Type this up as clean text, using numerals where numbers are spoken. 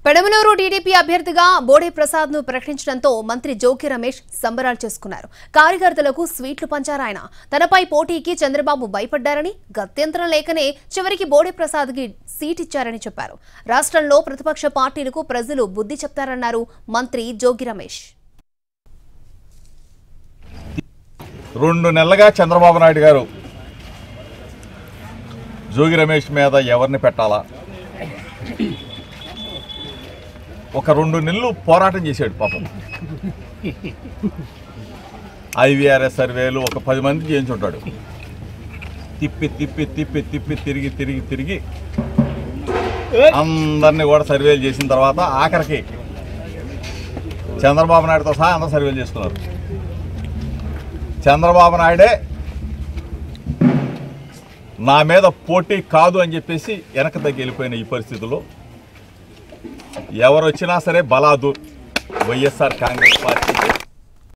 పెడమలూరు TDP అభ్యర్థిగా బోడే ప్రసాద్ ను ప్రకటించడంతో మంత్రి జోగి రమేష్ సంబరాలు చేసుకున్నారు. కార్యకర్తలకు స్వీట్లు పంచారాయన. తనపై పోటీకి చంద్రబాబు భయపడ్డారని, గత్యంతరం లేకనే చివరికి బోడే ప్రసాద్ కి సీట్ ఇచ్చారని చెప్పారు. రాష్ట్రంలో ప్రతిపక్ష పార్టీలకు ప్రజలు బుద్ధి చెప్తారన్నారు మంత్రి జోగి రమేష్. 2 నెలలుగా చంద్రబాబు నాయుడు గారు జోగి రమేష్ మీద ఎవరిని పెట్టాలా ఒక 2 నెలలు పోరాటం చేశాడు పాపం. IVRS సర్వేలు ఒక 10 మంది చేయించుంటాడు. తిప్పి తిప్పి తిప్పి తిప్పి తిరిగి తిరిగి తిరిగి అందరినీ కూడా సర్వేలు చేసిన తర్వాత ఆఖరికి చంద్రబాబు నాయుడుతో సహా అందరూ సర్వేలు చేసుకున్నారు. చంద్రబాబు నాయుడే నా మీద పోటీ కాదు అని చెప్పేసి వెనక తగ్గి వెళ్ళిపోయిన ఈ పరిస్థితుల్లో ఎవరు వచ్చినా సరే బలాదు వైఎస్ఆర్ కాంగ్రెస్ పార్టీకి